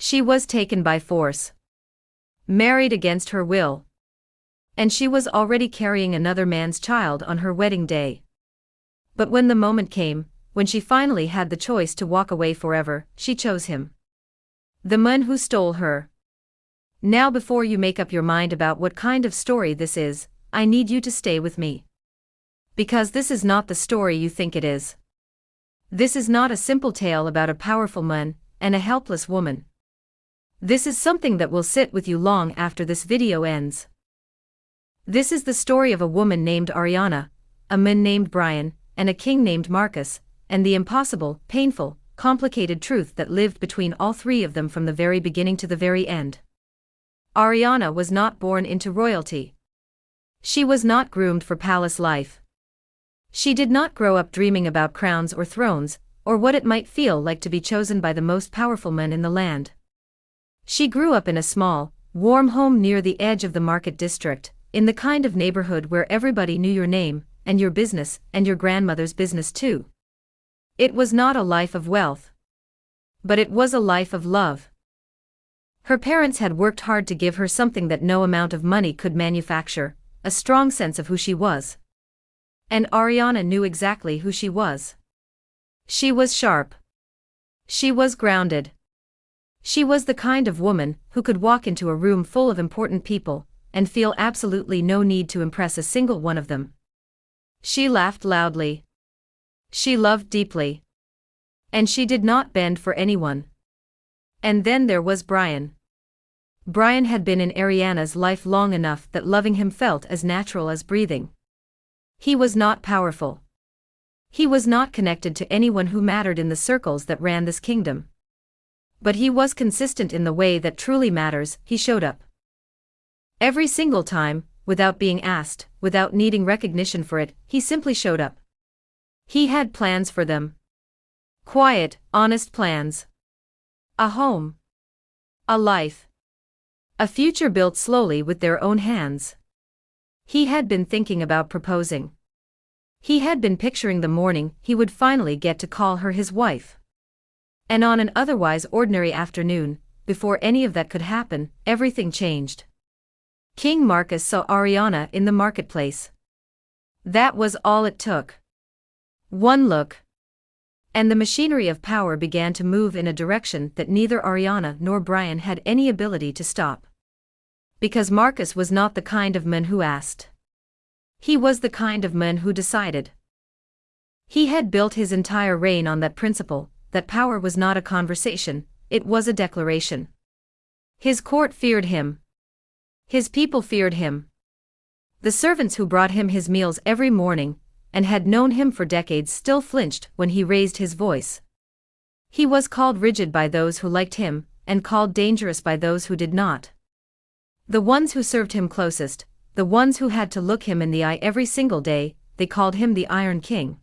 She was taken by force. Married against her will. And she was already carrying another man's child on her wedding day. But when the moment came, when she finally had the choice to walk away forever, she chose him. The man who stole her. Now before you make up your mind about what kind of story this is, I need you to stay with me. Because this is not the story you think it is. This is not a simple tale about a powerful man and a helpless woman. This is something that will sit with you long after this video ends. This is the story of a woman named Ariana, a man named Brian, and a king named Marcus, and the impossible, painful, complicated truth that lived between all three of them from the very beginning to the very end. Ariana was not born into royalty. She was not groomed for palace life. She did not grow up dreaming about crowns or thrones, or what it might feel like to be chosen by the most powerful man in the land. She grew up in a small, warm home near the edge of the market district, in the kind of neighborhood where everybody knew your name, and your business, and your grandmother's business too. It was not a life of wealth. But it was a life of love. Her parents had worked hard to give her something that no amount of money could manufacture, a strong sense of who she was. And Ariana knew exactly who she was. She was sharp. She was grounded. She was the kind of woman who could walk into a room full of important people and feel absolutely no need to impress a single one of them. She laughed loudly. She loved deeply. And she did not bend for anyone. And then there was Brian. Brian had been in Ariana's life long enough that loving him felt as natural as breathing. He was not powerful. He was not connected to anyone who mattered in the circles that ran this kingdom. But he was consistent in the way that truly matters. He showed up. Every single time, without being asked, without needing recognition for it, he simply showed up. He had plans for them. Quiet, honest plans. A home. A life. A future built slowly with their own hands. He had been thinking about proposing. He had been picturing the morning he would finally get to call her his wife. And on an otherwise ordinary afternoon, before any of that could happen, everything changed. King Marcus saw Ariana in the marketplace. That was all it took. One look. And the machinery of power began to move in a direction that neither Ariana nor Brian had any ability to stop. Because Marcus was not the kind of man who asked. He was the kind of man who decided. He had built his entire reign on that principle, that power was not a conversation, it was a declaration. His court feared him. His people feared him. The servants who brought him his meals every morning, and had known him for decades, still flinched when he raised his voice. He was called rigid by those who liked him, and called dangerous by those who did not. The ones who served him closest, the ones who had to look him in the eye every single day, they called him the Iron King.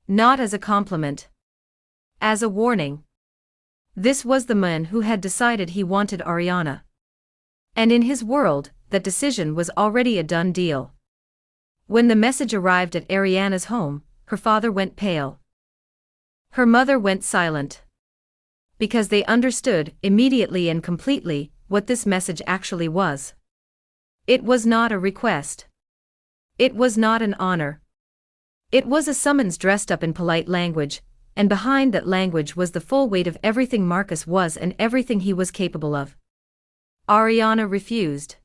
Not as a compliment. As a warning. This was the man who had decided he wanted Ariana. And in his world, that decision was already a done deal. When the message arrived at Ariana's home, her father went pale. Her mother went silent. Because they understood, immediately and completely, what this message actually was. It was not a request. It was not an honor. It was a summons dressed up in polite language, and behind that language was the full weight of everything Marcus was and everything he was capable of. Ariana refused.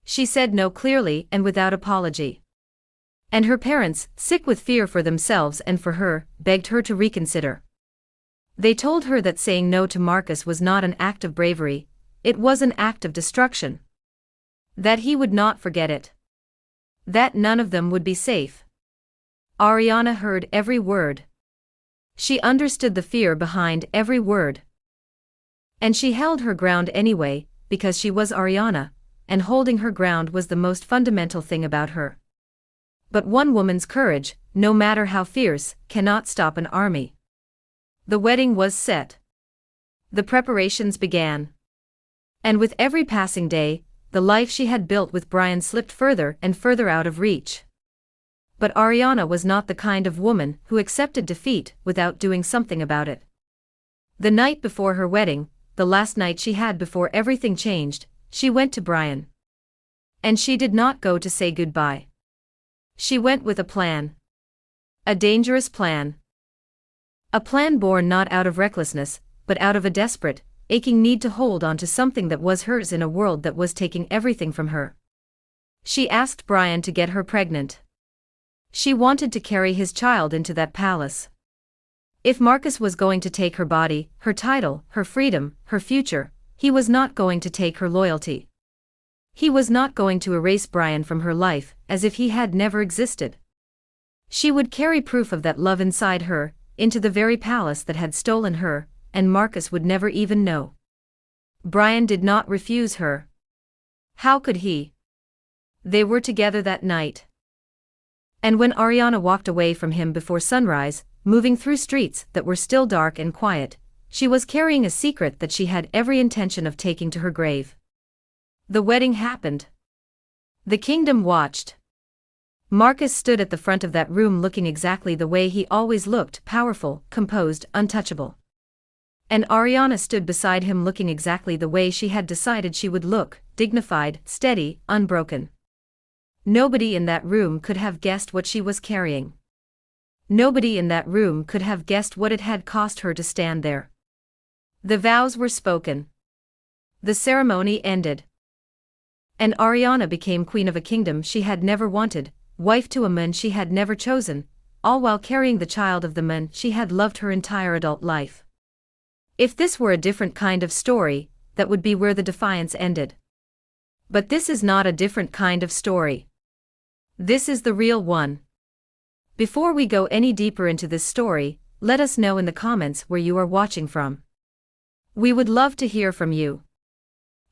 She said no clearly and without apology. And her parents, sick with fear for themselves and for her, begged her to reconsider. They told her that saying no to Marcus was not an act of bravery, it was an act of destruction. That he would not forget it. That none of them would be safe. Ariana heard every word. She understood the fear behind every word. And she held her ground anyway, because she was Ariana, and holding her ground was the most fundamental thing about her. But one woman's courage, no matter how fierce, cannot stop an army. The wedding was set. The preparations began. And with every passing day, the life she had built with Brian slipped further and further out of reach. But Ariana was not the kind of woman who accepted defeat without doing something about it. The night before her wedding, the last night she had before everything changed, she went to Brian. And she did not go to say goodbye. She went with a plan. A dangerous plan. A plan born not out of recklessness, but out of a desperate, aching need to hold on to something that was hers in a world that was taking everything from her. She asked Brian to get her pregnant. She wanted to carry his child into that palace. If Marcus was going to take her body, her title, her freedom, her future, he was not going to take her loyalty. He was not going to erase Brian from her life, as if he had never existed. She would carry proof of that love inside her, into the very palace that had stolen her, and Marcus would never even know. Brian did not refuse her. How could he? They were together that night. And when Ariana walked away from him before sunrise, moving through streets that were still dark and quiet, she was carrying a secret that she had every intention of taking to her grave. The wedding happened. The kingdom watched. Marcus stood at the front of that room looking exactly the way he always looked, powerful, composed, untouchable. And Ariana stood beside him looking exactly the way she had decided she would look, dignified, steady, unbroken. Nobody in that room could have guessed what she was carrying. Nobody in that room could have guessed what it had cost her to stand there. The vows were spoken. The ceremony ended. And Ariana became queen of a kingdom she had never wanted, wife to a man she had never chosen, all while carrying the child of the man she had loved her entire adult life. If this were a different kind of story, that would be where the defiance ended. But this is not a different kind of story. This is the real one. Before we go any deeper into this story, let us know in the comments where you are watching from. We would love to hear from you.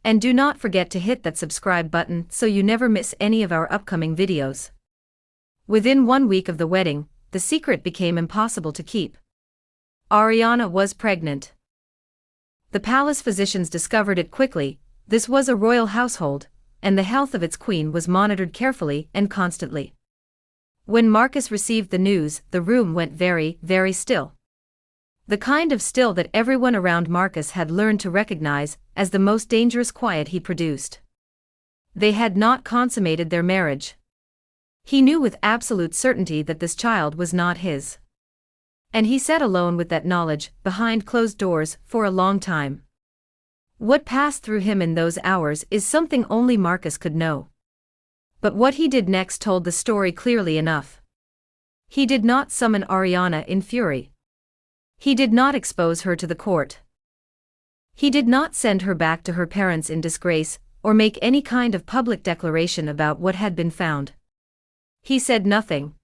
And do not forget to hit that subscribe button so you never miss any of our upcoming videos. Within 1 week of the wedding, the secret became impossible to keep. Ariana was pregnant. The palace physicians discovered it quickly. This was a royal household, and the health of its queen was monitored carefully and constantly. When Marcus received the news, the room went very, very still. The kind of still that everyone around Marcus had learned to recognize as the most dangerous quiet he produced. They had not consummated their marriage. He knew with absolute certainty that this child was not his. And he sat alone with that knowledge, behind closed doors, for a long time. What passed through him in those hours is something only Marcus could know. But what he did next told the story clearly enough. He did not summon Ariana in fury. He did not expose her to the court. He did not send her back to her parents in disgrace, or make any kind of public declaration about what had been found. He said nothing.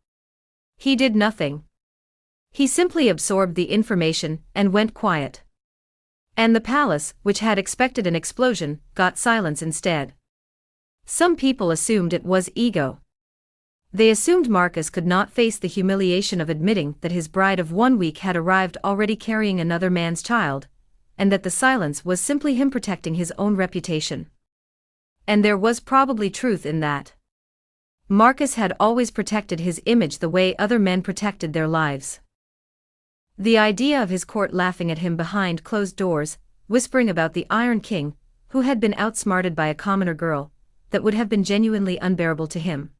He did nothing. He simply absorbed the information and went quiet. And the palace, which had expected an explosion, got silence instead. Some people assumed it was ego. They assumed Marcus could not face the humiliation of admitting that his bride of 1 week had arrived already carrying another man's child, and that the silence was simply him protecting his own reputation. And there was probably truth in that. Marcus had always protected his image the way other men protected their lives. The idea of his court laughing at him behind closed doors, whispering about the Iron King, who had been outsmarted by a commoner girl, that would have been genuinely unbearable to him.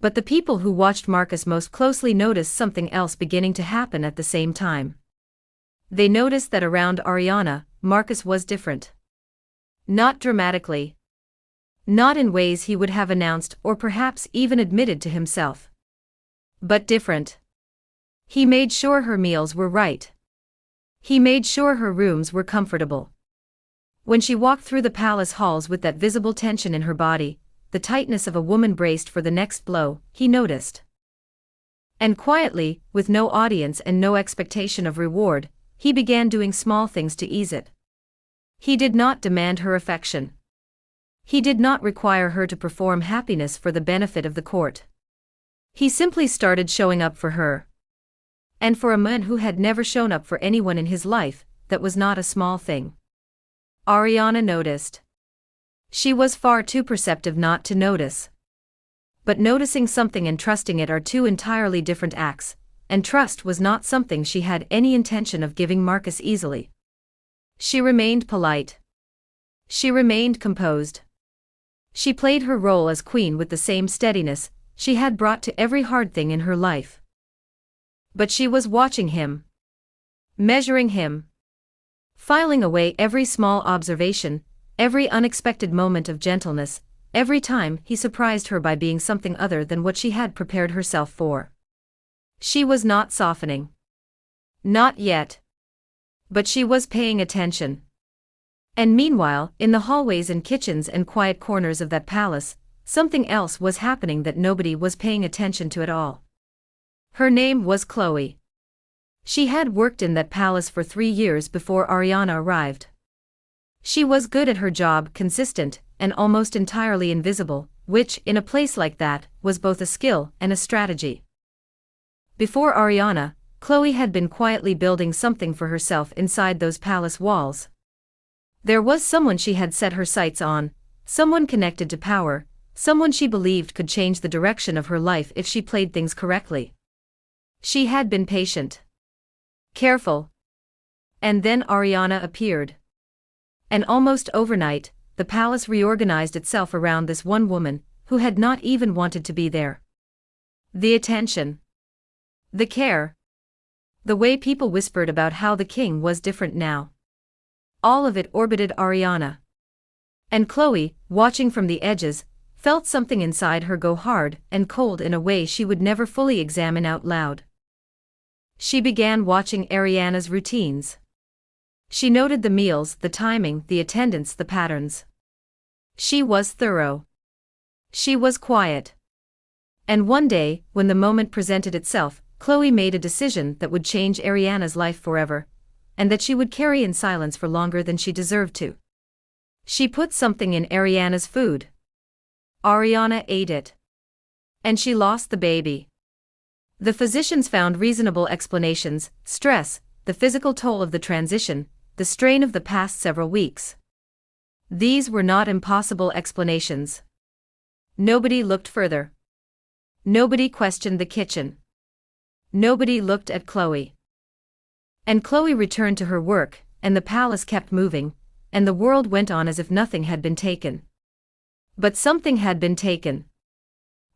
But the people who watched Marcus most closely noticed something else beginning to happen at the same time. They noticed that around Ariana, Marcus was different. Not dramatically. Not in ways he would have announced or perhaps even admitted to himself. But different. He made sure her meals were right. He made sure her rooms were comfortable. When she walked through the palace halls with that visible tension in her body, the tightness of a woman braced for the next blow, he noticed. And quietly, with no audience and no expectation of reward, he began doing small things to ease it. He did not demand her affection. He did not require her to perform happiness for the benefit of the court. He simply started showing up for her. And for a man who had never shown up for anyone in his life, that was not a small thing. Ariana noticed. She was far too perceptive not to notice. But noticing something and trusting it are two entirely different acts, and trust was not something she had any intention of giving Marcus easily. She remained polite. She remained composed. She played her role as queen with the same steadiness she had brought to every hard thing in her life. But she was watching him. Measuring him. Filing away every small observation, every unexpected moment of gentleness, every time he surprised her by being something other than what she had prepared herself for. She was not softening. Not yet. But she was paying attention. And meanwhile, in the hallways and kitchens and quiet corners of that palace, something else was happening that nobody was paying attention to at all. Her name was Chloe. She had worked in that palace for 3 years before Ariana arrived. She was good at her job, consistent, and almost entirely invisible, which, in a place like that, was both a skill and a strategy. Before Ariana, Chloe had been quietly building something for herself inside those palace walls. There was someone she had set her sights on, someone connected to power, someone she believed could change the direction of her life if she played things correctly. She had been patient. Careful. And then Ariana appeared. And almost overnight, the palace reorganized itself around this one woman, who had not even wanted to be there. The attention. The care. The way people whispered about how the king was different now. All of it orbited Ariana. And Chloe, watching from the edges, felt something inside her go hard and cold in a way she would never fully examine out loud. She began watching Ariana's routines. She noted the meals, the timing, the attendance, the patterns. She was thorough. She was quiet. And one day, when the moment presented itself, Chloe made a decision that would change Ariana's life forever, and that she would carry in silence for longer than she deserved to. She put something in Ariana's food. Ariana ate it. And she lost the baby. The physicians found reasonable explanations: stress, the physical toll of the transition, the strain of the past several weeks. These were not impossible explanations. Nobody looked further. Nobody questioned the kitchen. Nobody looked at Chloe. And Chloe returned to her work, and the palace kept moving, and the world went on as if nothing had been taken. But something had been taken.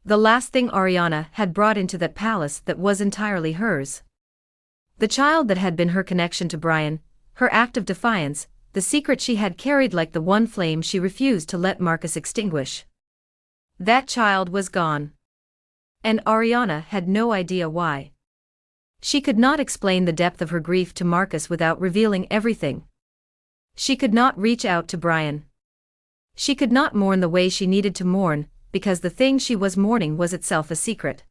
The last thing Ariana had brought into that palace that was entirely hers. The child that had been her connection to Brian, her act of defiance, the secret she had carried like the one flame she refused to let Marcus extinguish. That child was gone. And Ariana had no idea why. She could not explain the depth of her grief to Marcus without revealing everything. She could not reach out to Brian. She could not mourn the way she needed to mourn, because the thing she was mourning was itself a secret.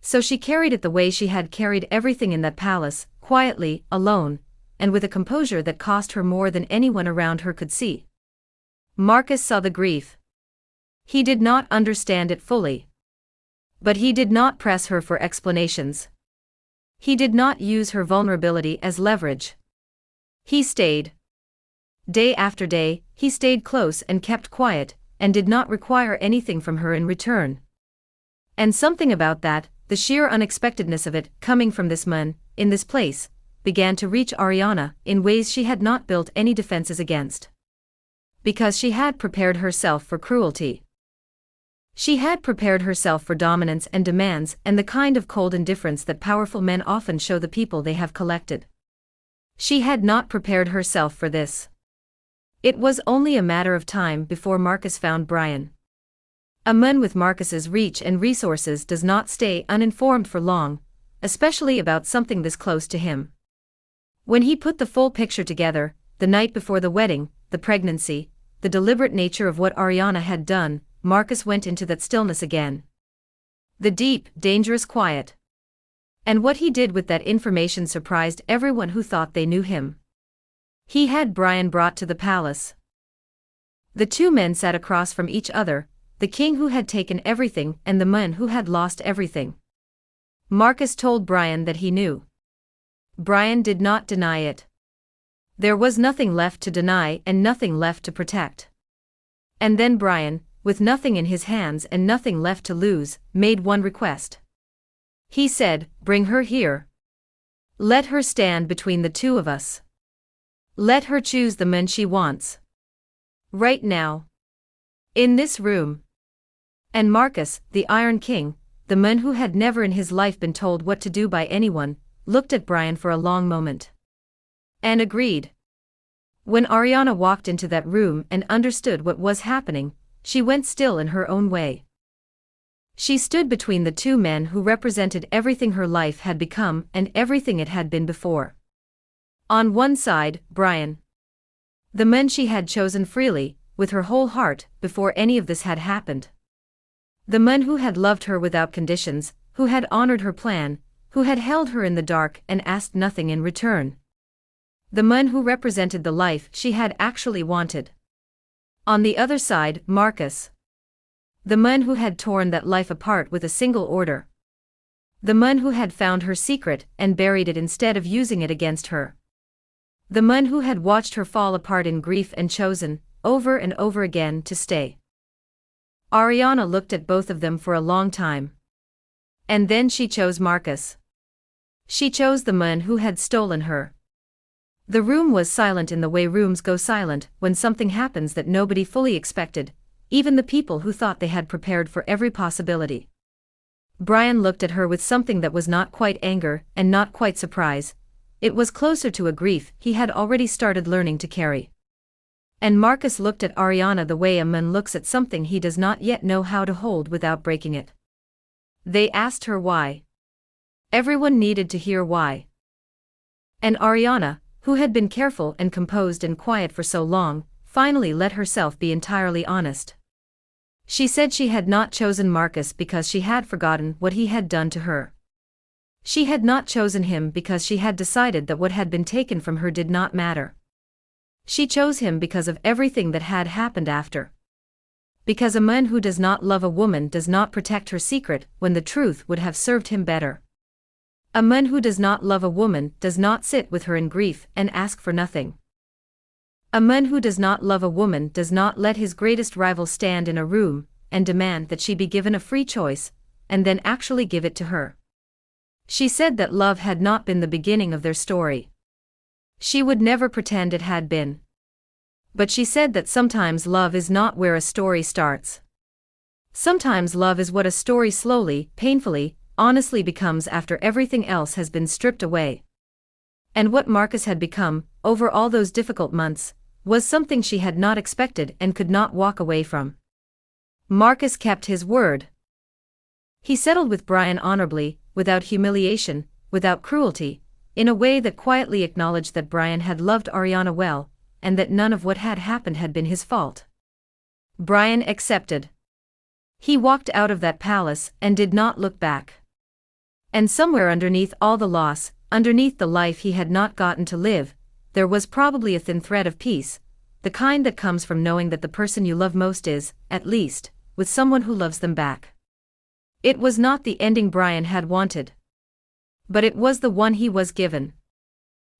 So she carried it the way she had carried everything in that palace, quietly, alone, and with a composure that cost her more than anyone around her could see. Marcus saw the grief. He did not understand it fully. But he did not press her for explanations. He did not use her vulnerability as leverage. He stayed. Day after day, he stayed close and kept quiet, and did not require anything from her in return. And something about that, the sheer unexpectedness of it, coming from this man, in this place, began to reach Ariana in ways she had not built any defenses against. Because she had prepared herself for cruelty. She had prepared herself for dominance and demands and the kind of cold indifference that powerful men often show the people they have collected. She had not prepared herself for this. It was only a matter of time before Marcus found Brian. A man with Marcus's reach and resources does not stay uninformed for long, especially about something this close to him. When he put the full picture together, the night before the wedding, the pregnancy, the deliberate nature of what Ariana had done, Marcus went into that stillness again. The deep, dangerous quiet. And what he did with that information surprised everyone who thought they knew him. He had Brian brought to the palace. The two men sat across from each other, the king who had taken everything and the man who had lost everything. Marcus told Brian that he knew. Brian did not deny it. There was nothing left to deny and nothing left to protect. And then Brian, with nothing in his hands and nothing left to lose, made one request. He said, "Bring her here. Let her stand between the two of us. Let her choose the man she wants. Right now. In this room. And Marcus, the Iron King, the man who had never in his life been told what to do by anyone, looked at Brian for a long moment. And agreed. When Ariana walked into that room and understood what was happening, she went still in her own way. She stood between the two men who represented everything her life had become and everything it had been before. On one side, Brian. The man she had chosen freely, with her whole heart, before any of this had happened. The man who had loved her without conditions, who had honored her plan, who had held her in the dark and asked nothing in return. The man who represented the life she had actually wanted. On the other side, Marcus. The man who had torn that life apart with a single order. The man who had found her secret and buried it instead of using it against her. The man who had watched her fall apart in grief and chosen, over and over again, to stay. Ariana looked at both of them for a long time. And then she chose Marcus. She chose the man who had stolen her. The room was silent in the way rooms go silent when something happens that nobody fully expected, even the people who thought they had prepared for every possibility. Brian looked at her with something that was not quite anger and not quite surprise. It was closer to a grief he had already started learning to carry. And Marcus looked at Ariana the way a man looks at something he does not yet know how to hold without breaking it. They asked her why. Everyone needed to hear why. And Ariana, who had been careful and composed and quiet for so long, finally let herself be entirely honest. She said she had not chosen Marcus because she had forgotten what he had done to her. She had not chosen him because she had decided that what had been taken from her did not matter. She chose him because of everything that had happened after. Because a man who does not love a woman does not protect her secret when the truth would have served him better. A man who does not love a woman does not sit with her in grief and ask for nothing. A man who does not love a woman does not let his greatest rival stand in a room and demand that she be given a free choice, and then actually give it to her. She said that love had not been the beginning of their story. She would never pretend it had been. But she said that sometimes love is not where a story starts. Sometimes love is what a story slowly, painfully, honestly becomes after everything else has been stripped away. And what Marcus had become, over all those difficult months, was something she had not expected and could not walk away from. Marcus kept his word. He settled with Brian honorably, without humiliation, without cruelty, in a way that quietly acknowledged that Brian had loved Ariana well, and that none of what had happened had been his fault. Brian accepted. He walked out of that palace and did not look back. And somewhere underneath all the loss, underneath the life he had not gotten to live, there was probably a thin thread of peace, the kind that comes from knowing that the person you love most is, at least, with someone who loves them back. It was not the ending Brian had wanted. But it was the one he was given.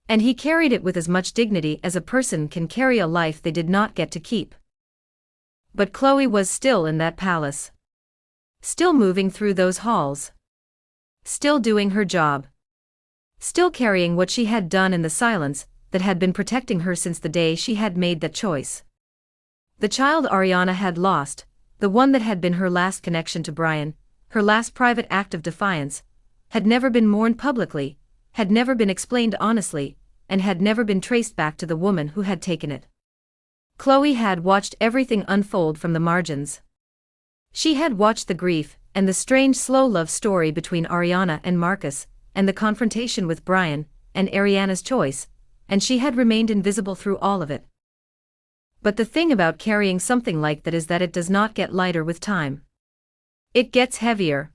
And he carried it with as much dignity as a person can carry a life they did not get to keep. But Chloe was still in that palace. Still moving through those halls. Still doing her job. Still carrying what she had done in the silence that had been protecting her since the day she had made that choice. The child Ariana had lost, the one that had been her last connection to Brian, her last private act of defiance, had never been mourned publicly, had never been explained honestly, and had never been traced back to the woman who had taken it. Chloe had watched everything unfold from the margins. She had watched the grief, and the strange slow love story between Ariana and Marcus, and the confrontation with Brian, and Ariana's choice, and she had remained invisible through all of it. But the thing about carrying something like that is that it does not get lighter with time. It gets heavier.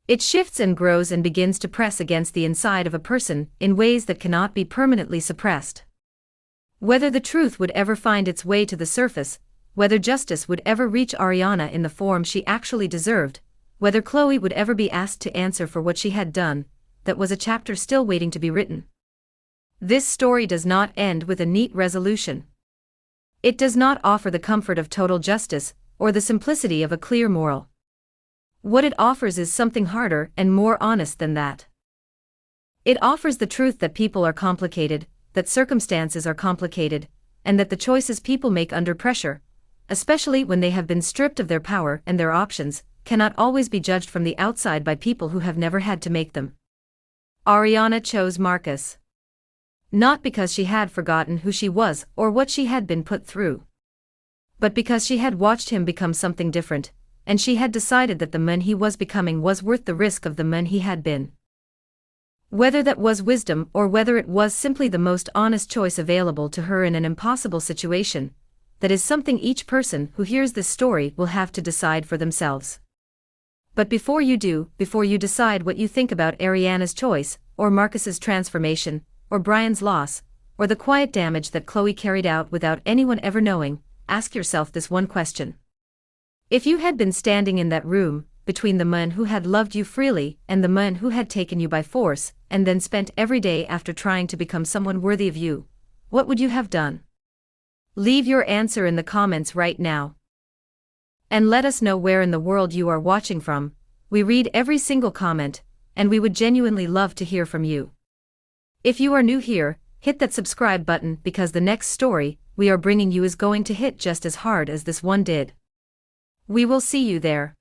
It shifts and grows and begins to press against the inside of a person in ways that cannot be permanently suppressed. Whether the truth would ever find its way to the surface, whether justice would ever reach Ariana in the form she actually deserved, whether Chloe would ever be asked to answer for what she had done, that was a chapter still waiting to be written. This story does not end with a neat resolution. It does not offer the comfort of total justice, or the simplicity of a clear moral. What it offers is something harder and more honest than that. It offers the truth that people are complicated, that circumstances are complicated, and that the choices people make under pressure, especially when they have been stripped of their power and their options, cannot always be judged from the outside by people who have never had to make them. Ariana chose Marcus. Not because she had forgotten who she was or what she had been put through, but because she had watched him become something different, and she had decided that the man he was becoming was worth the risk of the man he had been. Whether that was wisdom or whether it was simply the most honest choice available to her in an impossible situation, that is something each person who hears this story will have to decide for themselves. But before you decide what you think about Ariana's choice, or Marcus's transformation, or Brian's loss, or the quiet damage that Chloe carried out without anyone ever knowing, ask yourself this one question. If you had been standing in that room, between the man who had loved you freely and the man who had taken you by force, and then spent every day after trying to become someone worthy of you, what would you have done? Leave your answer in the comments right now. And let us know where in the world you are watching from. We read every single comment, and we would genuinely love to hear from you. If you are new here, hit that subscribe button because the next story we are bringing you is going to hit just as hard as this one did. We will see you there.